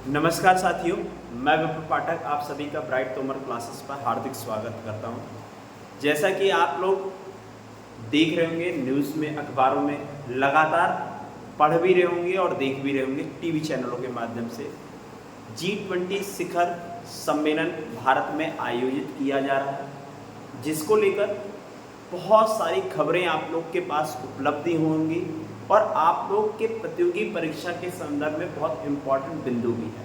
नमस्कार साथियों, मैं विपुल पाठक आप सभी का ब्राइट तोमर क्लासेस पर हार्दिक स्वागत करता हूं। जैसा कि आप लोग देख रहे होंगे न्यूज़ में, अखबारों में लगातार पढ़ भी रहे होंगे और देख भी रहे होंगे टीवी चैनलों के माध्यम से, G20 शिखर सम्मेलन भारत में आयोजित किया जा रहा है, जिसको लेकर बहुत सारी खबरें आप लोग के पास उपलब्धि होंगी और आप लोग के प्रतियोगी परीक्षा के संदर्भ में बहुत इम्पोर्टेंट बिंदु भी है।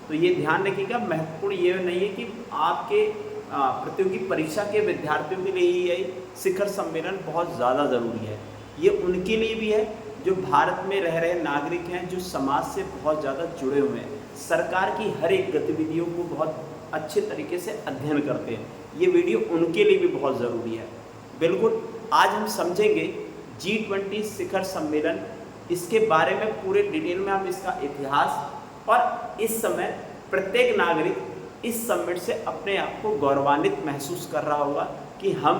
तो ये ध्यान रखिएगा, महत्वपूर्ण ये नहीं है कि आपके प्रतियोगी परीक्षा के विद्यार्थियों के लिए ये शिखर सम्मेलन बहुत ज़्यादा ज़रूरी है। ये उनके लिए भी है जो भारत में रह रहे नागरिक हैं, जो समाज से बहुत ज़्यादा जुड़े हुए हैं, सरकार की हर एक गतिविधियों को बहुत अच्छे तरीके से अध्ययन करते हैं। ये वीडियो उनके लिए भी बहुत ज़रूरी है। बिल्कुल आज हम समझेंगे G20 शिखर सम्मेलन, इसके बारे में पूरे डिटेल में हम इसका इतिहास और इस समय प्रत्येक नागरिक इस समिट से अपने आप को गौरवान्वित महसूस कर रहा होगा कि हम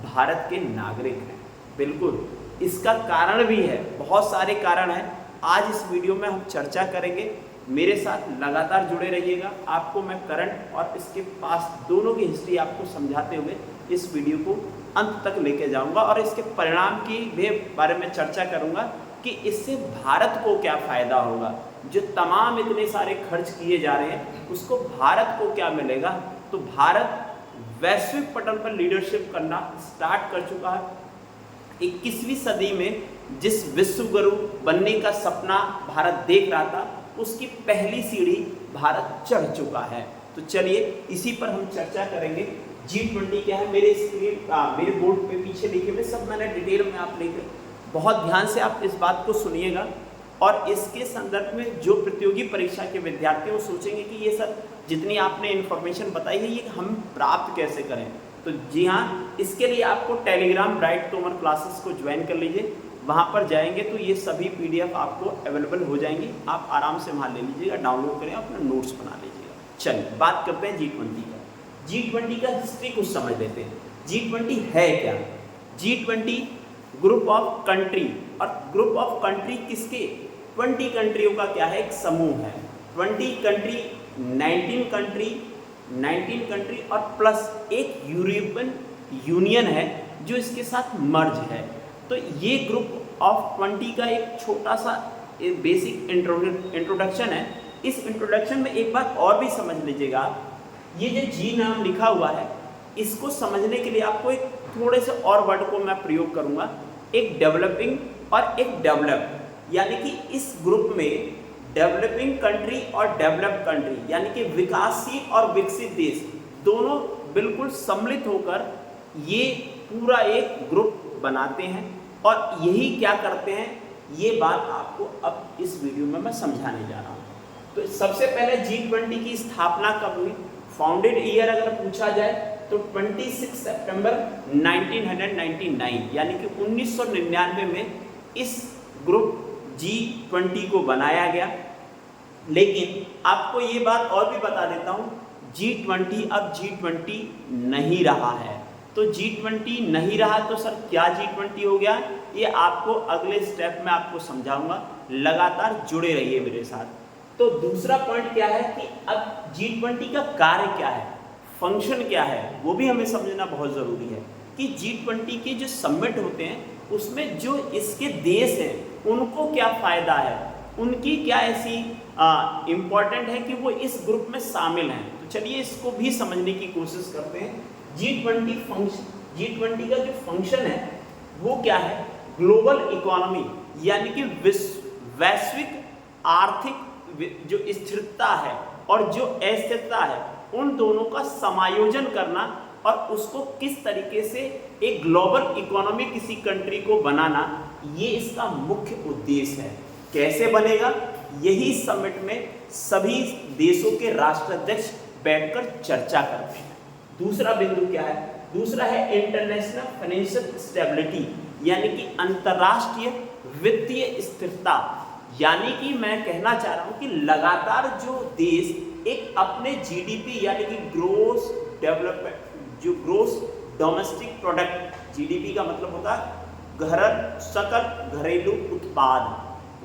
भारत के नागरिक हैं। बिल्कुल इसका कारण भी है, बहुत सारे कारण हैं। आज इस वीडियो में हम चर्चा करेंगे, मेरे साथ लगातार जुड़े रहिएगा। आपको मैं करंट और इसके पास दोनों की हिस्ट्री आपको समझाते हुए इस वीडियो को अंत तक लेके जाऊंगा और इसके परिणाम की भी बारे में चर्चा करूंगा कि इससे भारत को क्या फ़ायदा होगा। जो तमाम इतने सारे खर्च किए जा रहे हैं उसको भारत को क्या मिलेगा। तो भारत वैश्विक पटल पर लीडरशिप करना स्टार्ट कर चुका है। 21वीं सदी में जिस विश्व गुरु बनने का सपना भारत देख रहा था, उसकी पहली सीढ़ी भारत चढ़ चुका है। तो चलिए इसी पर हम चर्चा करेंगे। G20 क्या है, मेरे बोर्ड पे पीछे लिखे हुए सब मैंने डिटेल में आप लिखे, बहुत ध्यान से आप इस बात को सुनिएगा। और इसके संदर्भ में जो प्रतियोगी परीक्षा के विद्यार्थी वो सोचेंगे कि ये सर जितनी आपने इन्फॉर्मेशन बताई है ये हम प्राप्त कैसे करें। तो जी हाँ, इसके लिए आपको टेलीग्राम ब्राइट तोमर क्लासेस को ज्वाइन कर लीजिए। वहाँ पर जाएंगे तो ये सभी PDF आपको अवेलेबल हो जाएंगी, आप आराम से वहाँ ले लीजिएगा, डाउनलोड करें, अपने नोट्स बना लीजिएगा। चलिए बात करते हैं G20 का। G20 का हिस्ट्री कुछ समझ लेते हैं। G20 है क्या? G20 ग्रुप ऑफ कंट्री, और ग्रुप ऑफ कंट्री किसके? 20 कंट्रियों का क्या है, एक समूह है। 20 कंट्री, 19 कंट्री और प्लस एक यूरोपियन यूनियन है जो इसके साथ मर्ज है। तो ये ग्रुप ऑफ 20 का एक छोटा सा बेसिक इंट्रोडक्शन है। इस इंट्रोडक्शन में एक बात और भी समझ लीजिएगा, ये जो G नाम लिखा हुआ है इसको समझने के लिए आपको एक थोड़े से और वर्ड को मैं प्रयोग करूंगा, एक डेवलपिंग और एक डेवलप। यानी कि इस ग्रुप में डेवलपिंग कंट्री और डेवलप्ड कंट्री यानी कि विकासशील और विकसित देश दोनों बिल्कुल सम्मिलित होकर ये पूरा एक ग्रुप बनाते हैं। और यही क्या करते हैं ये बात आपको अब इस वीडियो में मैं समझाने जा रहा हूँ। तो सबसे पहले G20 की स्थापना कब हुई? फाउंडेड ईयर अगर पूछा जाए तो 26 सितंबर 1999 यानी कि 1999 में इस ग्रुप G20 को बनाया गया। लेकिन आपको ये बात और भी बता देता हूँ, G20 अब G20 नहीं रहा है। तो G20 नहीं रहा तो सर क्या G20 हो गया, ये आपको अगले स्टेप में आपको समझाऊंगा, लगातार जुड़े रहिए मेरे साथ। तो दूसरा पॉइंट क्या है कि अब G20 का कार्य क्या है, फंक्शन क्या है, वो भी हमें समझना बहुत ज़रूरी है कि G20 के जो समिट होते हैं उसमें जो इसके देश हैं उनको क्या फ़ायदा है, उनकी क्या ऐसी इम्पॉर्टेंट है कि वो इस ग्रुप में शामिल हैं। तो चलिए इसको भी समझने की कोशिश करते हैं। G20 का जो फंक्शन है वो क्या है? ग्लोबल इकोनॉमी यानी कि वैश्विक आर्थिक जो स्थिरता है और जो अस्थिरता है उन दोनों का समायोजन करना और उसको किस तरीके से एक ग्लोबल इकोनॉमी किसी कंट्री को बनाना, ये इसका मुख्य उद्देश्य है। कैसे बनेगा, यही समिट में सभी देशों के राष्ट्राध्यक्ष बैठकर चर्चा करते हैं। दूसरा बिंदु क्या है? दूसरा है इंटरनेशनल फाइनेंशियल स्टेबिलिटी यानी कि अंतर्राष्ट्रीय वित्तीय स्थिरता। यानी कि मैं कहना चाह रहा हूं कि लगातार जो देश एक अपने GDP यानी कि ग्रोस डेवलपमेंट, जो ग्रोस डोमेस्टिक प्रोडक्ट, GDP का मतलब होता है सकल घरेलू उत्पाद,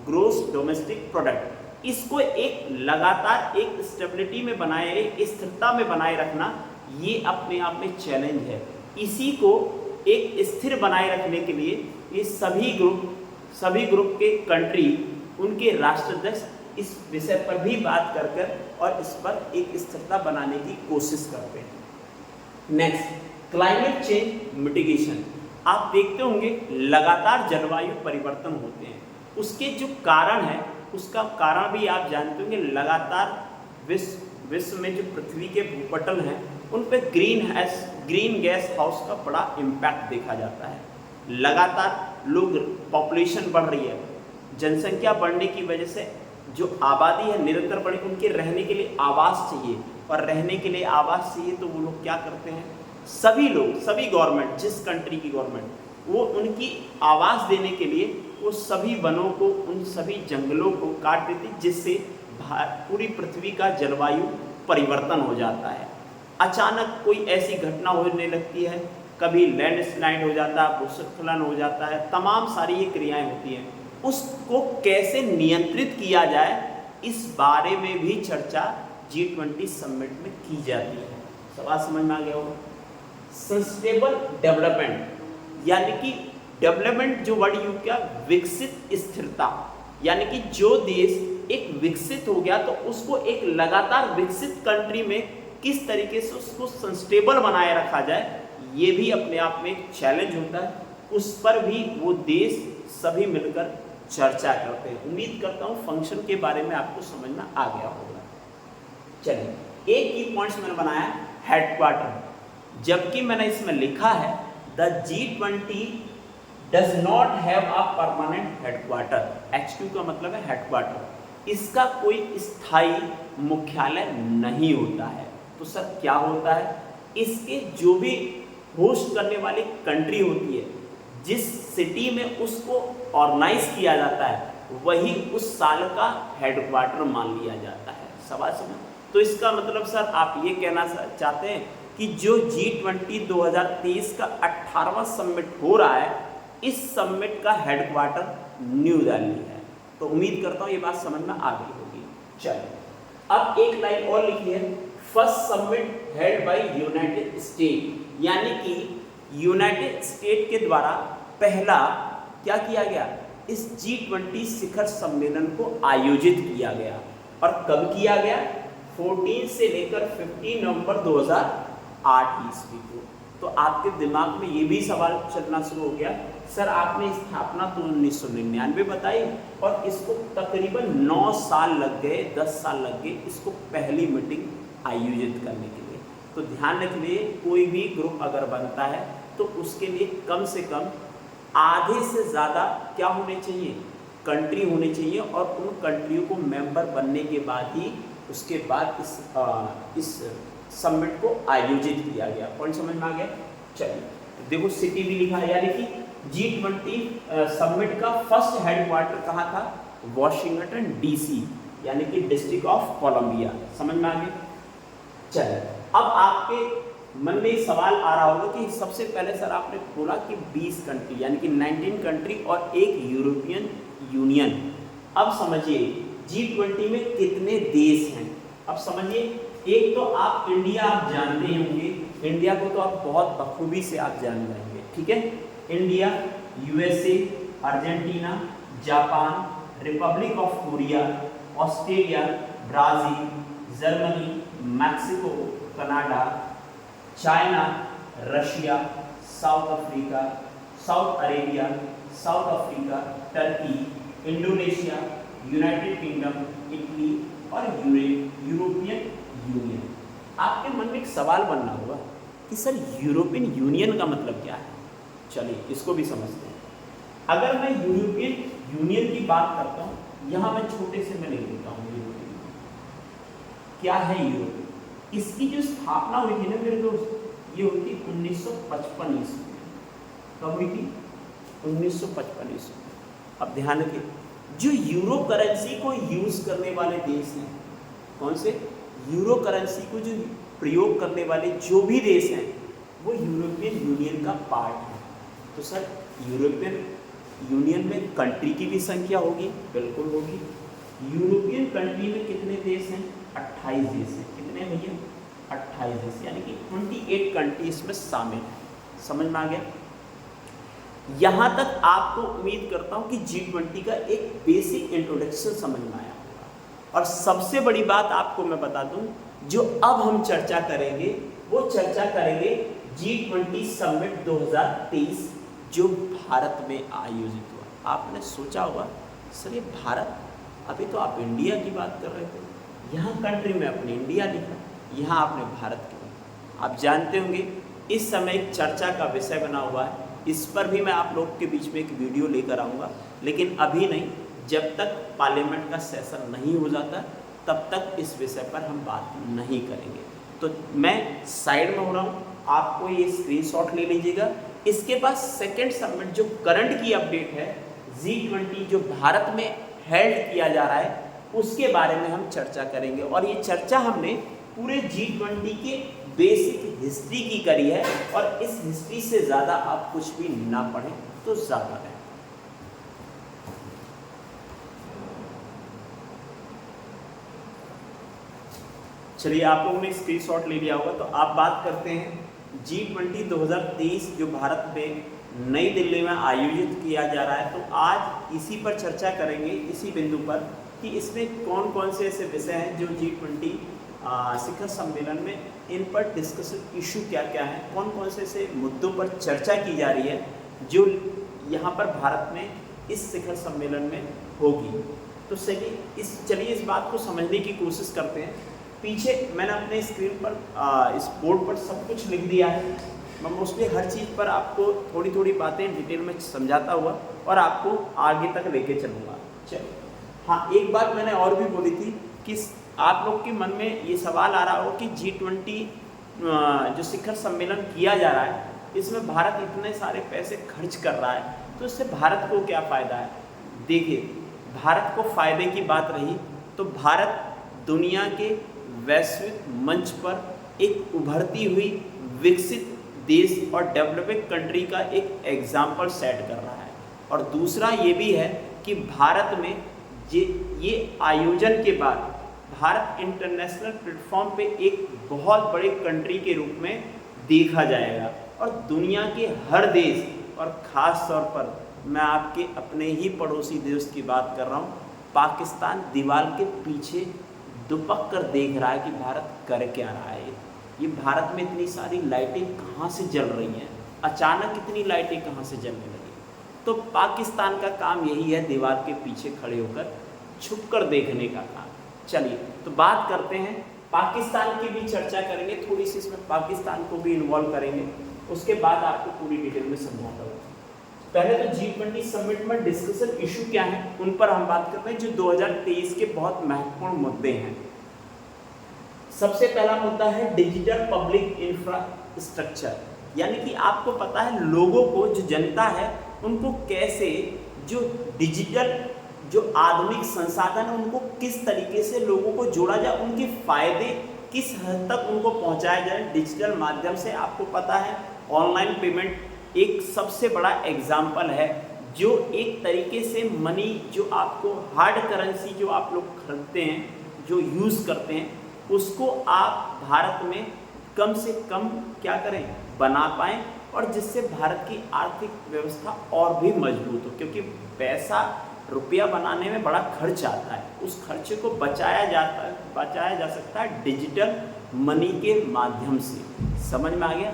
ग्रोस डोमेस्टिक प्रोडक्ट, इसको एक लगातार एक स्टेबिलिटी में बनाए, एक स्थिरता में बनाए रखना, ये अपने आप में चैलेंज है। इसी को एक स्थिर बनाए रखने के लिए ये सभी ग्रुप के कंट्री, उनके राष्ट्राध्यक्ष इस विषय पर भी बात कर और इस पर एक स्थिरता बनाने की कोशिश करते हैं। Next, climate change mitigation. आप देखते होंगे लगातार जलवायु परिवर्तन होते हैं, उसके जो कारण है उसका कारण भी आप जानते होंगे। लगातार विश्व में जो पृथ्वी के भूपटल हैं उन पर ग्रीन गैस हाउस का बड़ा इम्पैक्ट देखा जाता है। लगातार पॉपुलेशन बढ़ रही है, जनसंख्या बढ़ने की वजह से जो आबादी है निरंतर बढ़ी, उनके रहने के लिए आवास चाहिए, और रहने के लिए आवास चाहिए तो वो लोग क्या करते हैं, सभी गवर्नमेंट, जिस कंट्री की गवर्नमेंट, वो उनकी आवास देने के लिए वो सभी वनों को, उन सभी जंगलों को काट देती, जिससे पूरी पृथ्वी का जलवायु परिवर्तन हो जाता है। अचानक कोई ऐसी घटना होने लगती है, कभी लैंडस्लाइड हो जाता है, भूस्खलन हो जाता है, तमाम सारी ये क्रियाएं होती हैं। उसको कैसे नियंत्रित किया जाए, इस बारे में भी चर्चा G20 समिट में की जाती है। सवाल समझ में आ गया होगा। सस्टेनेबल डेवलपमेंट, यानी कि डेवलपमेंट जो वर्ड यूज किया, विकसित स्थिरता, यानी कि जो देश एक विकसित हो गया तो उसको एक लगातार विकसित कंट्री में किस तरीके से उसको सस्टेनेबल बनाए रखा जाए, ये भी अपने आप में एक चैलेंज होता है। उस पर भी वो देश सभी मिलकर चर्चा करते हैं। उम्मीद करता हूँ फंक्शन के बारे में आपको समझ में आ गया होगा। चलिए, एक की पॉइंट्स मैंने बनाया हेडक्वार्टर, जबकि मैंने इसमें लिखा है the G20 does not have a permanent headquarter. HQ का मतलब है हेडक्वार्टर, इसका कोई स्थायी मुख्यालय नहीं होता है। तो सर क्या होता है, इसके जो भी होस्ट करने वाली कंट्री होती है, जिस सिटी में उसको ऑर्गेनाइज किया जाता है, वही उस साल का हेडक्वार्टर मान लिया जाता है। सवाल समझ। तो इसका मतलब सर आप ये कहना चाहते हैं कि जो G20 2023 का 18वां समिट हो रहा है, इस समिट का हेडक्वार्टर न्यू दिल्ली है। तो उम्मीद करता हूँ ये बात समझ में आ गई होगी। चलिए, अब एक लाइन और लिखी है, first summit held by United state, यानी कि यूनाइटेड स्टेट के द्वारा पहला क्या किया गया, इस G20 शिखर सम्मेलन को आयोजित किया गया। और कब किया गया, 14 से लेकर 15 नवंबर 2008 ईस्वी को। तो आपके दिमाग में ये भी सवाल चलना शुरू हो गया, सर आपने स्थापना तो 1999 बताई और इसको तकरीबन 9 साल लग गए, 10 साल लग गए इसको पहली मीटिंग आयोजित करने के लिए। तो ध्यान रखिए, कोई भी ग्रुप अगर बनता है तो उसके लिए कम से कम आधे से ज़्यादा क्या होने चाहिए, कंट्री होने चाहिए, और उन कंट्रियों को मेंबर बनने के बाद ही उसके बाद इस समिट को आयोजित किया गया। पॉइंट समझ में आ गया। चलिए देखो, सिटी भी लिखा है, यानी कि G20 समिट का फर्स्ट हेडक्वार्टर कहाँ था, वॉशिंगटन DC, यानी कि डिस्ट्रिक्ट ऑफ कोलंबिया। समझ में आ गया। चलिए, अब आपके मन में सवाल आ रहा होगा कि सबसे पहले सर आपने बोला कि 20 कंट्री, यानी कि 19 कंट्री और एक यूरोपियन यूनियन। अब समझिए G20 में कितने देश हैं। अब समझिए, एक तो आप इंडिया आप जानते ही होंगे, इंडिया को तो आप बहुत बखूबी से आप जान जाएंगे, ठीक है। India, USA, Argentina, Japan, Republic of Korea, Australia, Brazil, Germany, Mexico, Canada, China, Russia, south Africa, south Arabia, south Africa, Turkey, Indonesia, United kingdom, Italy और यूरोपियन यूनियन। आपके मन में एक सवाल बनना होगा कि सर यूरोपियन यूनियन का मतलब क्या है। चलिए इसको भी समझते हैं। अगर मैं यूरोपियन यूनियन की बात करता हूँ, यहाँ मैं छोटे से मैं लिख देता हूँ यूरोपियन। क्या है यूरोप, इसकी जो स्थापना हुई थी ना मेरे दोस्त, ये हुई थी 1955 ईस्वी। कब हुई थी, 1955 ईस्वी। अब ध्यान रखिए, जो यूरो करेंसी को यूज करने वाले देश हैं, कौन से, यूरो करेंसी को जो प्रयोग करने वाले जो भी देश हैं, वो यूरोपियन यूनियन का पार्ट है। तो सर यूरोपियन यूनियन में कंट्री की भी संख्या होगी, बिल्कुल होगी। यूरोपियन कंट्री में कितने देश हैं? 28 देश हैं। कितने भैया? 28 देश, यानी कि 28 कंट्री इसमें शामिल है। समझ में आ गया? यहां तक आपको उम्मीद करता हूं कि G20 का एक बेसिक इंट्रोडक्शन समझ में आया होगा। और सबसे बड़ी बात आपको मैं बता दूं, जो अब हम चर्चा करेंगे वो चर्चा करेंगे G20 समिट 2023 जो भारत में आयोजित हुआ। आपने सोचा होगा सर ये भारत, अभी तो आप इंडिया की बात कर रहे थे, यहाँ कंट्री में अपने इंडिया लिखा, यहाँ आपने भारत की। आप जानते होंगे इस समय एक चर्चा का विषय बना हुआ है, इस पर भी मैं आप लोग के बीच में एक वीडियो लेकर आऊँगा, लेकिन अभी नहीं, जब तक पार्लियामेंट का सेशन नहीं हो जाता तब तक इस विषय पर हम बात नहीं करेंगे। तो मैं साइड में हो रहा हूँ, आपको ये स्क्रीनशॉट ले लीजिएगा। इसके बाद सेकेंड समिट जो करंट की अपडेट है G20 जो भारत में हेल्ड किया जा रहा है उसके बारे में हम चर्चा करेंगे। और ये चर्चा हमने पूरे G20 के बेसिक हिस्ट्री की करी है, और इस हिस्ट्री से ज़्यादा आप कुछ भी ना पढ़ें तो ज़्यादा है। चलिए, आप लोगों ने स्क्रीनशॉट ले लिया होगा, तो आप बात करते हैं G20 2023 जो भारत में नई दिल्ली में आयोजित किया जा रहा है। तो आज इसी पर चर्चा करेंगे, इसी बिंदु पर, कि इसमें कौन कौन से ऐसे विषय हैं जो G20 शिखर सम्मेलन में इन पर डिस्कशन इशू क्या क्या है, कौन कौन से ऐसे मुद्दों पर चर्चा की जा रही है जो यहाँ पर भारत में इस शिखर सम्मेलन में होगी। तो चलिए इस बात को समझने की कोशिश करते हैं। पीछे मैंने अपने स्क्रीन पर इस बोर्ड पर सब कुछ लिख दिया है। मैं मोस्टली हर चीज़ पर आपको थोड़ी थोड़ी बातें डिटेल में समझाता हुआ और आपको आगे तक लेके चलूँगा। चलो, हाँ, एक बात मैंने और भी बोली थी कि आप लोग के मन में ये सवाल आ रहा हो कि G20 जो शिखर सम्मेलन किया जा रहा है इसमें भारत इतने सारे पैसे खर्च कर रहा है, तो इससे भारत को क्या फ़ायदा है। देखिए, भारत को फ़ायदे की बात रही तो भारत दुनिया के वैश्विक मंच पर एक उभरती हुई विकसित देश और डेवलपिंग कंट्री का एक एग्जाम्पल सेट कर रहा है। और दूसरा ये भी है कि भारत में ये आयोजन के बाद भारत इंटरनेशनल प्लेटफॉर्म पे एक बहुत बड़े कंट्री के रूप में देखा जाएगा, और दुनिया के हर देश, और ख़ास तौर पर मैं आपके अपने ही पड़ोसी देश की बात कर रहा हूँ, पाकिस्तान दीवार के पीछे दुपक कर देख रहा है कि भारत कर क्या रहा है। ये भारत में इतनी सारी लाइटें कहाँ से जल रही हैं, अचानक इतनी लाइटें कहाँ से जलने लगी। तो पाकिस्तान का काम यही है, दीवार के पीछे खड़े होकर छुप कर देखने का काम। चलिए, तो बात करते हैं, पाकिस्तान की भी चर्चा करेंगे, थोड़ी सी इसमें पाकिस्तान को भी इन्वॉल्व करेंगे, उसके बाद आपको पूरी डिटेल में समझाता हूँ। पहले तो G20 समिट में डिस्कशन इशू क्या है उन पर हम बात करते हैं, जो 2023 के बहुत महत्वपूर्ण मुद्दे हैं। सबसे पहला मुद्दा है डिजिटल पब्लिक इंफ्रास्ट्रक्चर, यानी कि आपको पता है लोगों को, जो जनता है उनको कैसे जो डिजिटल जो आधुनिक संसाधन है उनको किस तरीके से लोगों को जोड़ा जाए, उनके फायदे किस हद तक उनको पहुंचाया जाए डिजिटल माध्यम से। आपको पता है ऑनलाइन पेमेंट एक सबसे बड़ा एग्जाम्पल है, जो एक तरीके से मनी, जो आपको हार्ड करेंसी जो आप लोग खरीदते हैं, जो यूज़ करते हैं, उसको आप भारत में कम से कम क्या करें, बना पाएँ, और जिससे भारत की आर्थिक व्यवस्था और भी मजबूत हो। क्योंकि पैसा, रुपया बनाने में बड़ा खर्च आता है, उस खर्चे को बचाया जा सकता है डिजिटल मनी के माध्यम से। समझ में आ गया।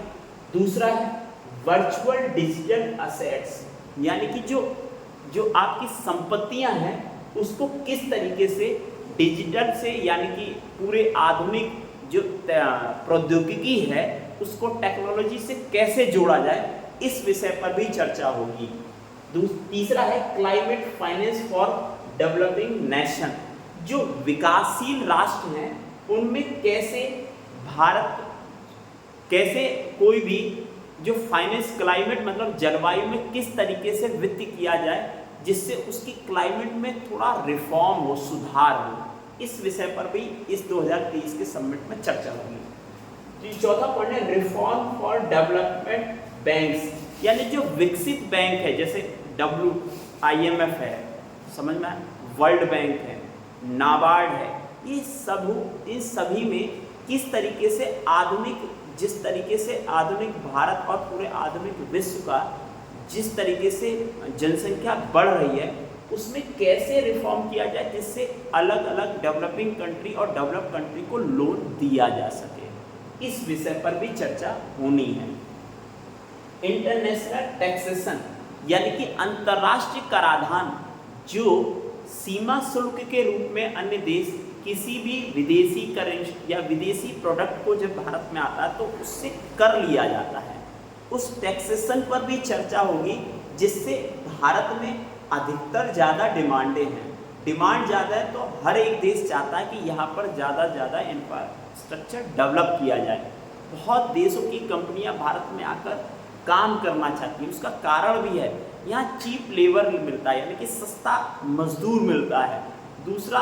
दूसरा है वर्चुअल डिजिटल असेट्स, यानी कि जो आपकी संपत्तियां हैं उसको किस तरीके से डिजिटल से, यानी कि पूरे आधुनिक जो प्रौद्योगिकी है उसको टेक्नोलॉजी से कैसे जोड़ा जाए, इस विषय पर भी चर्चा होगी। तीसरा है climate finance for developing nation, जो विकासशील राष्ट्र हैं उनमें कैसे भारत, कैसे कोई भी जो फाइनेंस, क्लाइमेट मतलब जलवायु में किस तरीके से वित्त किया जाए जिससे उसकी क्लाइमेट में थोड़ा रिफॉर्म हो, सुधार हो। इस विषय पर भी इस 2023 के समिट में चर्चा होगी। चौथा पॉइंट है रिफॉर्म फॉर डेवलपमेंट बैंक्स, यानी जो विकसित बैंक है, जैसे IMF है, समझ में, वर्ल्ड बैंक है, नाबार्ड है, ये सब इन सभी में किस तरीके से जिस तरीके से आधुनिक भारत और पूरे आधुनिक विश्व का जिस तरीके से जनसंख्या बढ़ रही है उसमें कैसे रिफॉर्म किया जाए जिससे अलग अलग डेवलपिंग कंट्री और डेवलप कंट्री को लोन दिया जा सके, इस विषय पर भी चर्चा होनी है। इंटरनेशनल टैक्सेशन यानी कि अंतर्राष्ट्रीय कराधान, जो सीमा शुल्क के रूप में अन्य देश किसी भी विदेशी करेंसी या विदेशी प्रोडक्ट को जब भारत में आता है तो उससे कर लिया जाता है, उस टैक्सेशन पर भी चर्चा होगी, जिससे भारत में अधिकतर ज़्यादा डिमांडें हैं। डिमांड ज़्यादा है तो हर एक देश चाहता है कि यहाँ पर ज़्यादा इंफ्रास्ट्रक्चर डेवलप किया जाए। बहुत देशों की कंपनियाँ भारत में आकर काम करना चाहती हैं, उसका कारण भी है, यहाँ चीप लेबर मिलता है यानी कि सस्ता मजदूर मिलता है। दूसरा,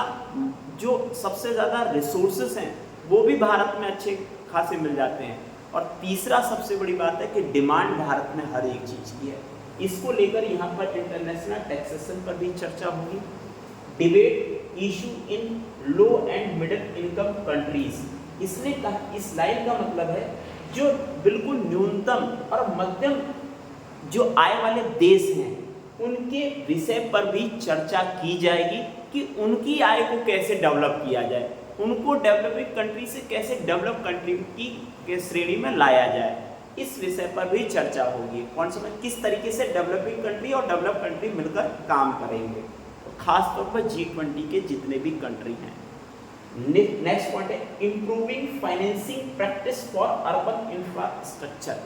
जो सबसे ज़्यादा रिसोर्सेस हैं वो भी भारत में अच्छे खासे मिल जाते हैं। और तीसरा सबसे बड़ी बात है कि डिमांड भारत में हर एक चीज़ की है। इसको लेकर यहाँ पर इंटरनेशनल टैक्सेशन पर भी चर्चा होगी। Debate issue in low and middle income countries, इसने कहा, इस लाइन का मतलब है जो बिल्कुल न्यूनतम और मध्यम जो आय वाले देश हैं उनके विषय पर भी चर्चा की जाएगी कि उनकी आय को कैसे डेवलप किया जाए, उनको डेवलपिंग कंट्री से कैसे डेवलप कंट्री की श्रेणी में लाया जाए, इस विषय पर भी चर्चा होगी। कौन सा, किस तरीके से डेवलपिंग कंट्री और डेवलप कंट्री मिलकर काम करेंगे, तो खास तौर पर G20 के जितने भी कंट्री हैं। नेक्स्ट पॉइंट है improving financing practice for urban infrastructure,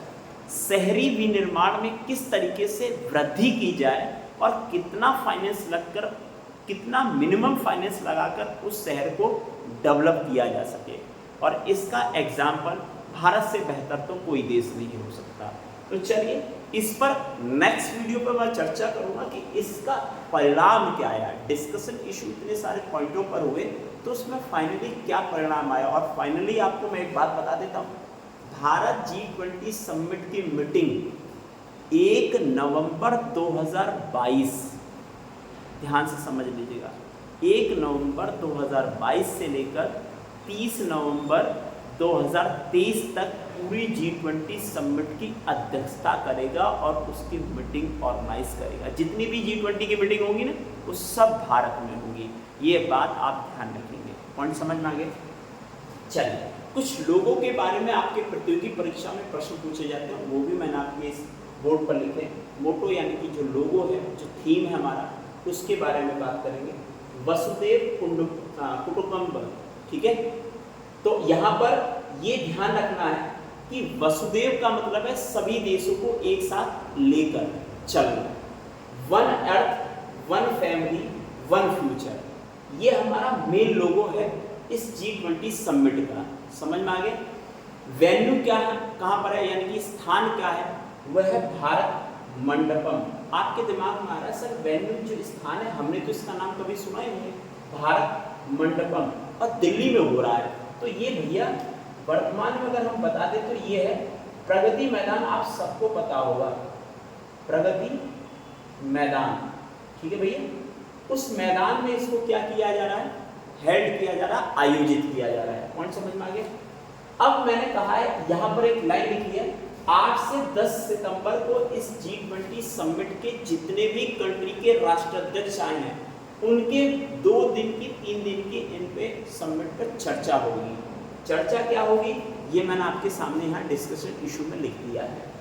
शहरी विनिर्माण में किस तरीके से वृद्धि की जाए और कितना फाइनेंस लगकर, कितना मिनिमम फाइनेंस लगाकर उस शहर को डेवलप किया जा सके। और इसका एग्जाम्पल भारत से बेहतर तो कोई देश नहीं हो सकता। तो चलिए इस पर नेक्स्ट वीडियो पर मैं चर्चा करूंगा कि इसका परिणाम क्या आया। डिस्कशन इशू इतने सारे पॉइंटों पर हुए तो उसमें फाइनली क्या परिणाम आया। और फाइनली आपको मैं एक बात बता देता हूँ, भारत G20 समिट की मीटिंग 1 नवंबर 2022, ध्यान से समझ लीजिएगा, 1 नवंबर 2022 से लेकर 30 नवंबर 2023 तक पूरी G20 समिट की अध्यक्षता करेगा और उसकी मीटिंग ऑर्गेनाइज करेगा। जितनी भी G20 की मीटिंग होगी ना वो सब भारत में होगी, ये बात आप ध्यान रखेंगे। पॉइंट समझ में आ गए। चलिए कुछ लोगों के बारे में आपके प्रतियोगी परीक्षा में प्रश्न पूछे जाते हैं, वो भी मैंने आपके इस बोर्ड पर लिखे। मोटो यानी कि जो लोगो है, जो थीम है हमारा, उसके बारे में बात करेंगे। वसुदेव कुटुंबकम, ठीक है। तो यहाँ पर ये ध्यान रखना है कि वसुदेव का मतलब है सभी देशों को एक साथ लेकर चलना। One earth, one family, one future, ये हमारा मेन लोगो है इस G20 समिट का। समझ में आ गया। वेन्यू क्या है, कहाँ पर है, यानी कि स्थान क्या है, वह है भारत मंडपम। आपके दिमाग में आ रहा है सर वेन्यू जो स्थान है, हमने तो इसका नाम कभी सुना ही नहीं, भारत मंडपम, और दिल्ली में हो रहा है। तो ये भैया वर्तमान में अगर हम बता दें तो ये है प्रगति मैदान, आप सबको पता होगा प्रगति मैदान, ठीक है भैया। उस मैदान में इसको क्या किया जा रहा है, हेल्ड किया जा रहा है, आयोजित किया जा रहा है। पॉइंट समझ में आ गया। अब मैंने कहा है यहाँ पर एक लाइन लिखी है, 8 से 10 सितंबर को इस G20 समिट के जितने भी कंट्री के राष्ट्राध्यक्ष आए हैं उनके 2 दिन की 3 दिन की इन पे समिट पर चर्चा होगी। चर्चा क्या होगी ये मैंने आपके सामने यहाँ डिस्कशन इशू में लिख दिया है।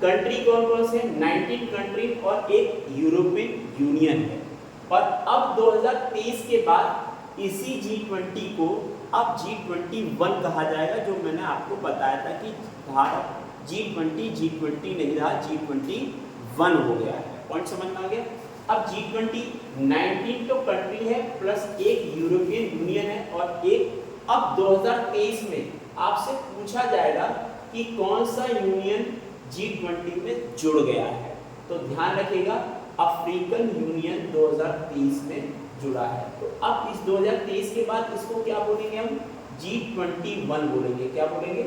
कंट्री कौन कौन से, 19 कंट्री और एक यूरोपियन यूनियन है। और अब 2023 के बाद इसी G20 को अब G21 कहा जाएगा, जो मैंने आपको बताया था कि भारत G20 नहीं रहा, G21 हो गया है। पॉइंट समझ में आ गया। अब G20 19 तो कंट्री है प्लस एक यूरोपियन यूनियन है और एक, अब 2023 में आपसे पूछा जाएगा कि कौन सा यूनियन G20 में जुड़ गया है, तो ध्यान रखिएगा अफ्रीकन यूनियन 2023 में जुड़ा है। तो अब इस 2023 के बाद इसको क्या बोलेंगे हम, G21 बोलेंगे। क्या बोलेंगे,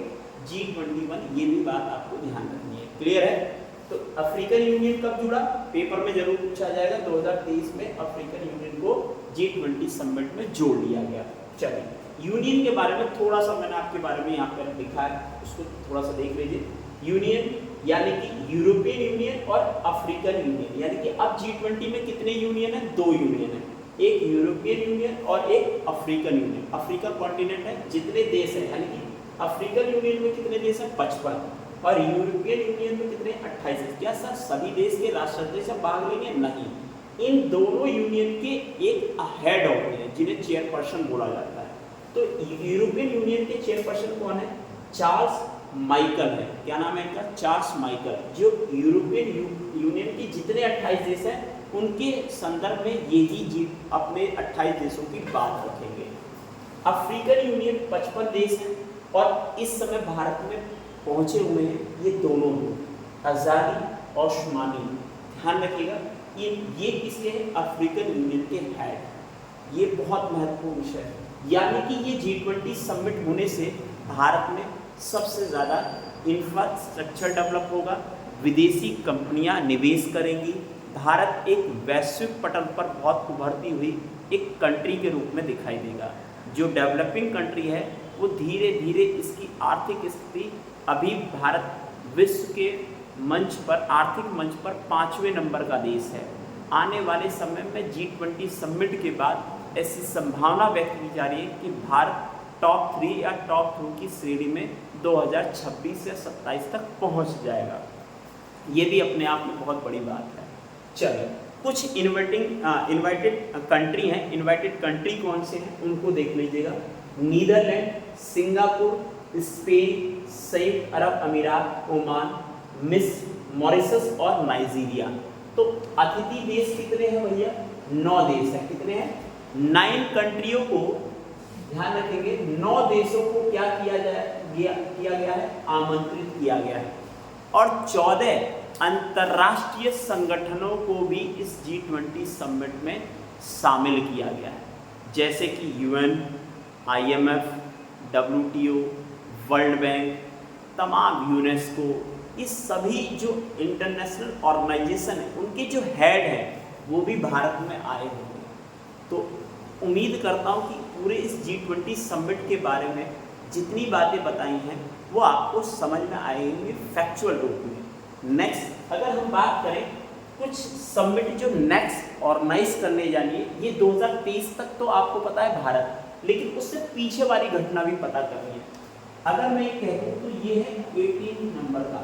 G21। ये भी बात आपको ध्यान रखनी है, क्लियर है। तो अफ्रीकन यूनियन कब जुड़ा, पेपर में जरूर पूछा जाएगा, 2023 में अफ्रीकन यूनियन को G20 समिट में जोड़ लिया गया। चलिए यूनियन के बारे में थोड़ा सा मैंने आपके बारे में यहाँ पर लिखा है, उसको थोड़ा सा देख लीजिए। यूनियन यानी कि यूरोपियन यूनियन और अफ्रीकन यूनियन, यानी कि अब G20 में कितने यूनियन है? 2 यूनियन है, एक यूरोपियन यूनियन और एक अफ्रीकन यूनियन। अफ्रीका कॉन्टिनेंट है, जितने देश हैं, यानी कि अफ्रीकन यूनियन में कितने देश हैं? 55, और यूरोपियन यूनियन में कितने? 28। क्या सर सभी देश के राष्ट्राध्यक्ष सब भाग लेंगे? नहीं, इन दोनों यूनियन के एक हेड होते हैं जिन्हें चेयरपर्सन बोला जाता है। तो यूरोपियन यूनियन के चेयरपर्सन कौन है? चार्ल्स माइकल है। क्या नाम है इनका? Charles Michael. जो यूरोपियन यूनियन के जितने 28 देश हैं उनके संदर्भ में यही अपने 28 देशों की बात रखेंगे। अफ्रीकन यूनियन 55 देश हैं और इस समय भारत में पहुंचे हुए हैं ये दोनों लोग, आज़ादी और शुमानी। ध्यान रखिएगा ये किसके हैं? अफ्रीकन यूनियन के हेड। ये बहुत महत्वपूर्ण विषय है, यानी कि ये G20 समिट होने से भारत में सबसे ज़्यादा इंफ्रास्ट्रक्चर डेवलप होगा, विदेशी कंपनियां निवेश करेंगी, भारत एक वैश्विक पटल पर बहुत उभरती हुई एक कंट्री के रूप में दिखाई देगा। जो डेवलपिंग कंट्री है वो धीरे धीरे इसकी आर्थिक स्थिति, अभी भारत विश्व के मंच पर, आर्थिक मंच पर 5वें नंबर का देश है। आने वाले समय में G20 समिट के बाद ऐसी संभावना व्यक्त की जा रही है कि भारत टॉप 3 या टॉप 2 की श्रेणी में 2026 या 27 तक पहुंच जाएगा। ये भी अपने आप में बहुत बड़ी बात है। चलिए कुछ इनवाइटेड कंट्री हैं। इनवाइटेड कंट्री कौन से हैं उनको देख लीजिएगा। नीदरलैंड, सिंगापुर, स्पेन, संयुक्त अरब अमीरात, ओमान, मॉरिशस और नाइजीरिया। तो अतिथि देश कितने हैं भैया? 9 देश हैं। कितने हैं? 9 कंट्रियों को, ध्यान रखेंगे, 9 देशों को क्या किया गया है? आमंत्रित किया गया है। और 14 अंतर्राष्ट्रीय संगठनों को भी इस G20 समिट में शामिल किया गया है, जैसे कि UN, IMF, WTO, world bank, तमाम यूनेस्को। इस सभी जो इंटरनेशनल ऑर्गेनाइजेशन है उनके जो हेड हैं वो भी भारत में आए होंगे। तो उम्मीद करता हूँ कि पूरे इस G20 समिट के बारे में जितनी बातें बताई हैं वो आपको समझ में आएंगी फैक्चुअल रूप में। नेक्स्ट अगर हम बात करें कुछ समिट जो नेक्स्ट ऑर्गेनाइज करने जानी है, ये 2023 तक तो आपको पता है भारत, लेकिन उससे पीछे वाली घटना भी पता करनी है। अगर मैं ये कहूँ तो ये है 18 नंबर का,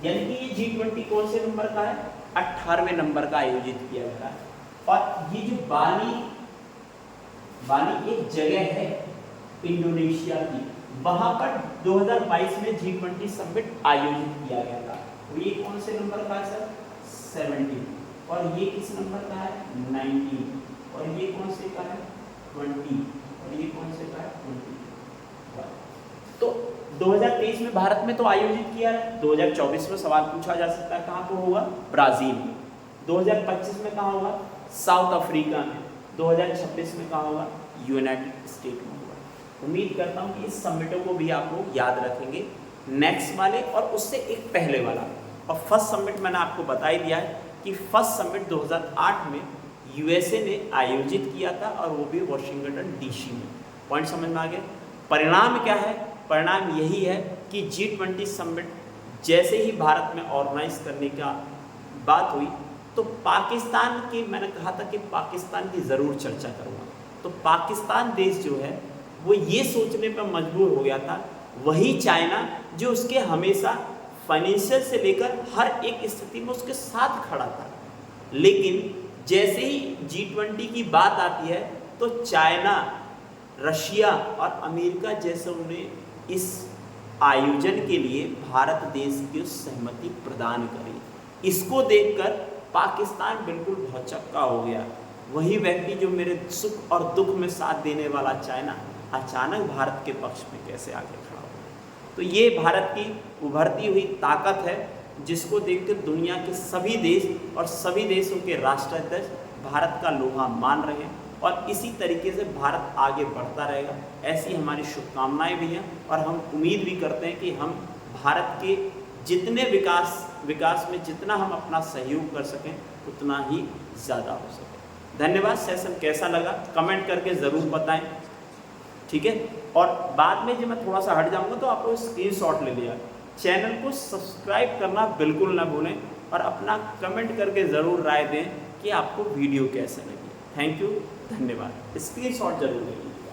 यानी कि ये G20 कौन से नंबर का है? 18वें नंबर का आयोजित किया गया है। और ये जो बाली एक जगह है इंडोनेशिया की, वहां पर 2022 में G20 समिट आयोजित किया गया था। तो ये कौन से नंबर का है सर? 17। और ये किस नंबर का है? 19। और ये कौन से का है? 20। और ये कौन से का है? 21। तो 2023 में भारत में तो आयोजित किया है। 2024 में सवाल पूछा जा सकता है कहाँ पर होगा? ब्राजील में। 2025 में कहाँ होगा? साउथ अफ्रीका में। 2026 में कहाँ होगा? यूनाइटेड स्टेट में होगा। उम्मीद करता हूँ कि इस समिटों को भी आप लोग याद रखेंगे, नेक्स्ट वाले और उससे एक पहले वाला। और फर्स्ट समिट मैंने आपको बता ही दिया है कि फर्स्ट समिट 2008 में USA ने आयोजित किया था और वो भी वाशिंगटन DC में। पॉइंट समझ में आ गया? परिणाम क्या है? परिणाम यही है कि G20 समिट जैसे ही भारत में ऑर्गेनाइज करने का बात हुई तो पाकिस्तान की, मैंने कहा था कि पाकिस्तान की ज़रूर चर्चा करूँगा, तो पाकिस्तान देश जो है वो ये सोचने पर मजबूर हो गया था, वही चाइना जो उसके हमेशा फाइनेंशियल से लेकर हर एक स्थिति में उसके साथ खड़ा था, लेकिन जैसे ही G20 की बात आती है तो चाइना, रशिया और अमेरिका जैसे ने इस आयोजन के लिए भारत देश की सहमति प्रदान करी। इसको देखकर पाकिस्तान बिल्कुल भौचक्का हो गया। वही व्यक्ति जो मेरे सुख और दुख में साथ देने वाला चाइना अचानक भारत के पक्ष में कैसे आगे खड़ा हो। तो ये भारत की उभरती हुई ताकत है जिसको देखकर दुनिया के सभी देश और सभी देशों के राष्ट्राध्यक्ष भारत का लोहा मान रहे हैं और इसी तरीके से भारत आगे बढ़ता रहेगा। ऐसी हमारी शुभकामनाएं भी हैं और हम उम्मीद भी करते हैं कि हम भारत के जितने विकास में जितना हम अपना सहयोग कर सकें उतना ही ज़्यादा हो सके। धन्यवाद। सेशन कैसा लगा कमेंट करके ज़रूर बताएं, ठीक है। और बाद में जब मैं थोड़ा सा हट जाऊंगा तो आप लोग स्क्रीनशॉट ले लिया। चैनल को सब्सक्राइब करना बिल्कुल ना भूलें और अपना कमेंट करके ज़रूर राय दें कि आपको वीडियो कैसे लगी। थैंक यू, धन्यवाद। स्क्रीनशॉट जरूर ले लीजिए।